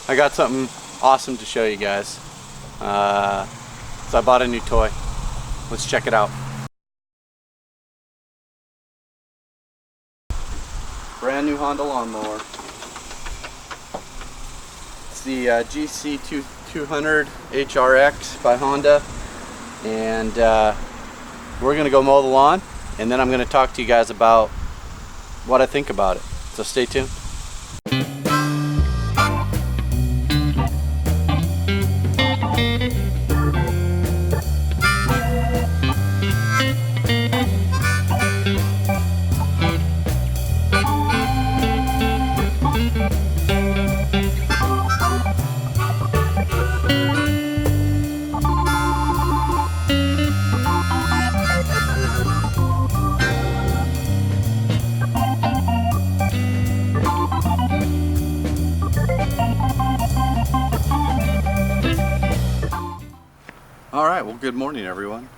I got something awesome to show you guys. So I bought a new toy. Let's check it out. Brand new Honda lawnmower. It's the GC200 HRX by Honda, and we're gonna go mow the lawn, and then I'm gonna talk to you guys about what I think about it. So stay tuned. Alright, well, good morning everyone.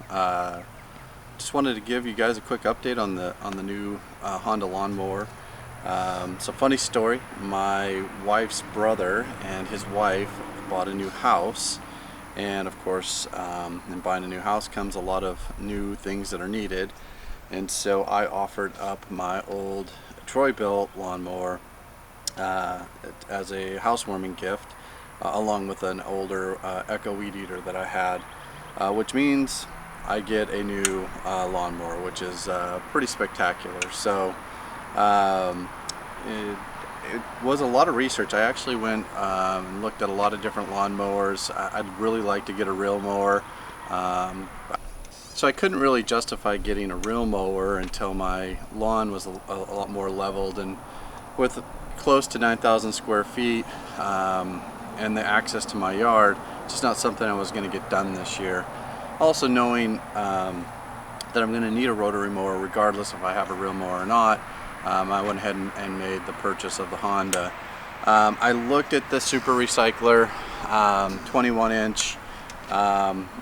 Just wanted to give you guys a quick update on the new Honda lawnmower. So funny story, my wife's brother and his wife bought a new house, and of course in buying a new house comes a lot of new things that are needed, and so I offered up my old Troy-built lawnmower as a housewarming gift, along with an older Echo weed eater that I had. Which means I get a new lawnmower, which is pretty spectacular. So it was a lot of research. I actually went and looked at a lot of different lawnmowers. I'd really like to get a reel mower. So I couldn't really justify getting a reel mower until my lawn was a lot more leveled, and with close to 9,000 square feet and the access to my yard, just not something I was going to get done this year. Also knowing that I'm going to need a rotary mower regardless if I have a reel mower or not, I went ahead and made the purchase of the Honda. I looked at the Super Recycler 21 inch,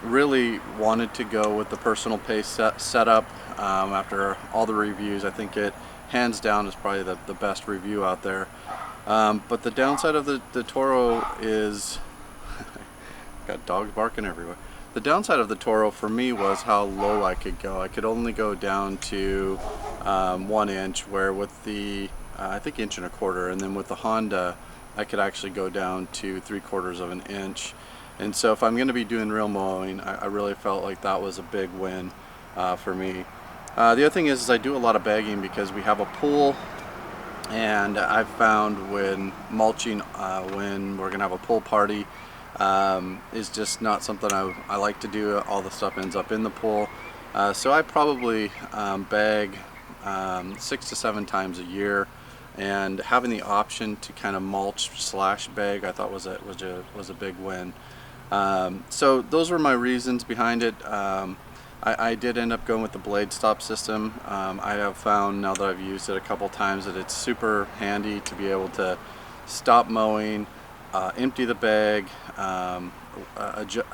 really wanted to go with the personal pace setup. After all the reviews, I think it hands down is probably the best review out there. But the downside of the Toro is got dogs barking everywhere. The downside of the Toro for me was how low I could go. I could only go down to 1 inch, where with the I think 1.25 inches, and then with the Honda I could actually go down to 3/4 of an inch. And so if I'm going to be doing real mowing, I really felt like that was a big win for me. The other thing is I do a lot of bagging because we have a pool, and I've found when mulching, when we're gonna have a pool party, is just not something I like to do. All the stuff ends up in the pool, so I probably bag 6 to 7 times a year, and having the option to kind of mulch / bag I thought was a big win. So those were my reasons behind it. I did end up going with the blade stop system. I have found, now that I've used it a couple times, that it's super handy to be able to stop mowing, empty the bag, how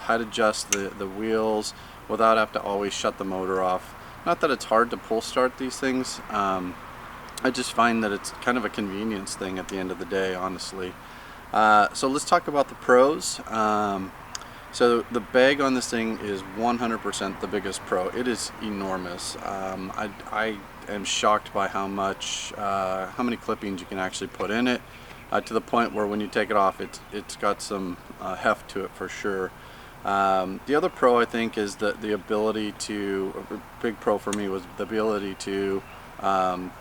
to adjust the wheels without having to always shut the motor off. Not that it's hard to pull start these things. I just find that it's kind of a convenience thing at the end of the day, honestly. So let's talk about the pros. So the bag on this thing is 100% the biggest pro. It is enormous. I am shocked by how many clippings you can actually put in it, to the point where when you take it off, it's got some heft to it for sure. The other pro, I think, is the ability to, a big pro for me was the ability to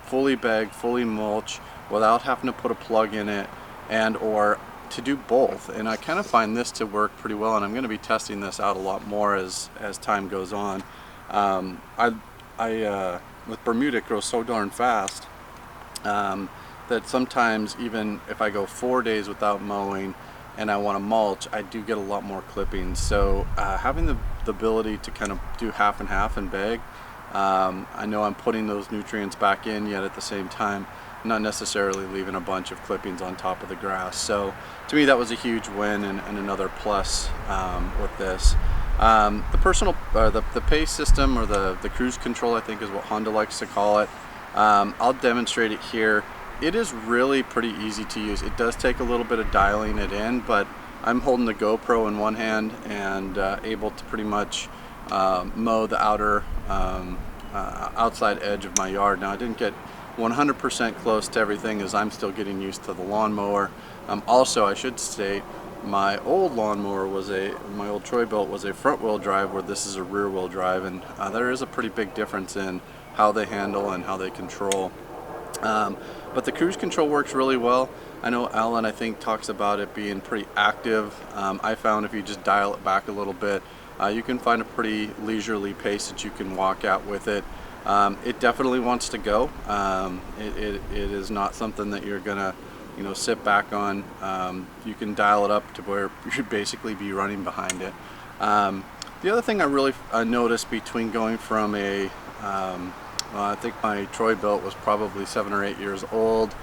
fully bag, fully mulch without having to put a plug in it, and or to do both. And I kind of find this to work pretty well, and I'm going to be testing this out a lot more as time goes on. With Bermuda, it grows so darn fast that sometimes even if I go 4 days without mowing and I want to mulch, I do get a lot more clippings. So having the ability to kind of do half and half and bag, I know I'm putting those nutrients back in, yet at the same time not necessarily leaving a bunch of clippings on top of the grass. So to me that was a huge win, and another plus with this. The pace system, or the cruise control, I think is what Honda likes to call it. I'll demonstrate it here. It is really pretty easy to use. It does take a little bit of dialing it in, but I'm holding the GoPro in one hand and able to pretty much mow the outside edge of my yard. Now I didn't get 100% close to everything as I'm still getting used to the lawnmower. Also, I should state, my old lawnmower my old Troy-Bilt was a front wheel drive, where this is a rear wheel drive, and there is a pretty big difference in how they handle and how they control. But the cruise control works really well. I know Alan, I think, talks about it being pretty active. I found if you just dial it back a little bit, you can find a pretty leisurely pace that you can walk at with it. It definitely wants to go. It is not something that you're gonna, sit back on. You can dial it up to where you should basically be running behind it. The other thing I really noticed between going from a I think my Troy-Bilt was probably 7 or 8 years old,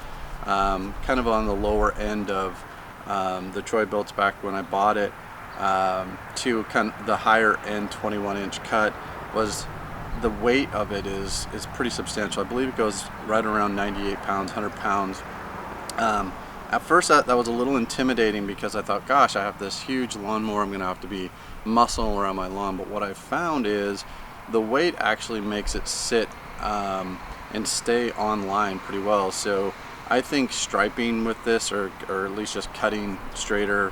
kind of on the lower end of the Troy-Bilts back when I bought it, to kind of the higher end 21-inch cut, was the weight of it is pretty substantial. I believe it goes right around 98 pounds, 100 pounds. At first that was a little intimidating, because I thought, gosh, I have this huge lawnmower, I'm going to have to be muscling around my lawn. But what I found is the weight actually makes it sit and stay on line pretty well. So I think striping with this, or at least just cutting straighter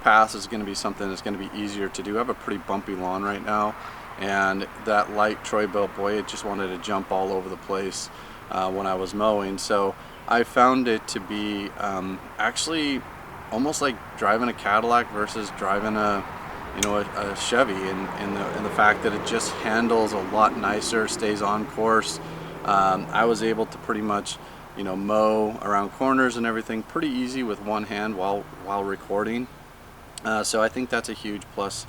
paths, is going to be something that's going to be easier to do. I have a pretty bumpy lawn right now, and that light Troy-Bilt, boy, it just wanted to jump all over the place when I was mowing. So I found it to be actually almost like driving a Cadillac versus driving a Chevy, in the fact that it just handles a lot nicer, stays on course. I was able to pretty much mow around corners and everything pretty easy with one hand while recording. So I think that's a huge plus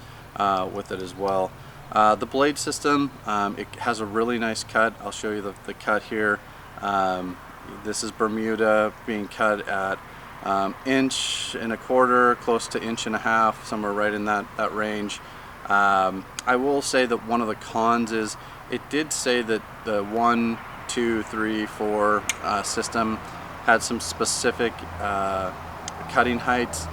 with it as well. The blade system, it has a really nice cut. I'll show you the cut here. This is Bermuda, being cut at 1.25 inches, close to 1.5 inches, somewhere right in that range. I will say that one of the cons is, it did say that the 1, 2, 3, 4 system had some specific cutting heights.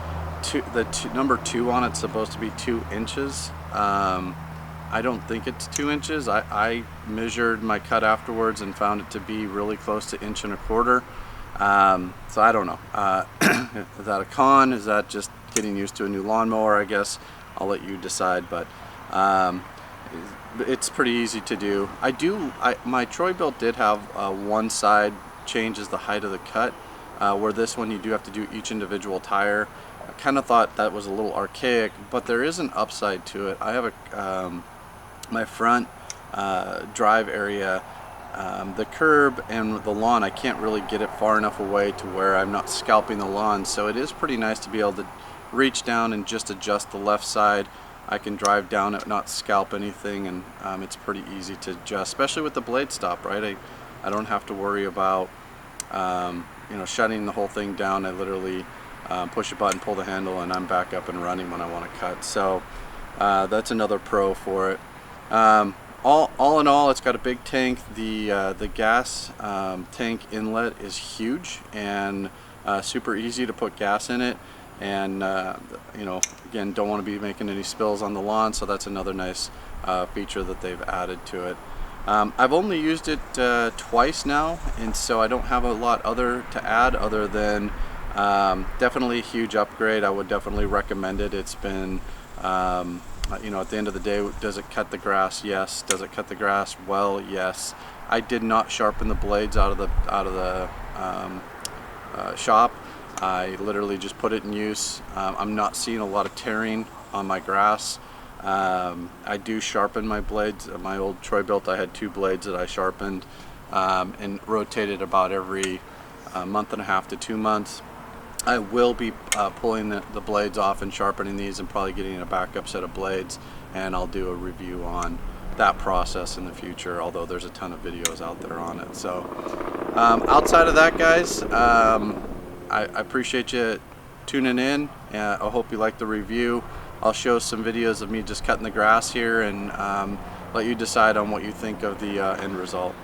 Number 2 on it's supposed to be 2 inches. I don't think it's 2 inches. I measured my cut afterwards and found it to be really close to 1.25 inches. So I don't know. Is that a con? Is that just getting used to a new lawnmower? I guess I'll let you decide, but it's pretty easy to do. My Troy-Bilt did have one side changes the height of the cut, where this one you do have to do each individual tire. I kind of thought that was a little archaic, but there is an upside to it. I have my front drive area, the curb and the lawn, I can't really get it far enough away to where I'm not scalping the lawn, so it is pretty nice to be able to reach down and just adjust the left side. I can drive down it, not scalp anything, and it's pretty easy to adjust, especially with the blade stop, right? I don't have to worry about shutting the whole thing down. I literally push a button, pull the handle, and I'm back up and running when I want to cut. So that's another pro for it. All in all, it's got a big tank. The gas tank inlet is huge and super easy to put gas in it, and again, don't want to be making any spills on the lawn, so that's another nice feature that they've added to it. I've only used it twice now, and so I don't have a lot to add other than definitely a huge upgrade. I would definitely recommend it. It's been at the end of the day, does it cut the grass? Yes. Does it cut the grass well? Yes. I did not sharpen the blades out of the shop. I literally just put it in use. I'm not seeing a lot of tearing on my grass. I do sharpen my blades. My old Troy-Bilt, I had 2 blades that I sharpened and rotated about every month and a half to 2 months. I will be pulling the blades off and sharpening these, and probably getting a backup set of blades, and I'll do a review on that process in the future, although there's a ton of videos out there on it. So outside of that, guys, I appreciate you tuning in. I hope you like the review. I'll show some videos of me just cutting the grass here, and let you decide on what you think of the end result.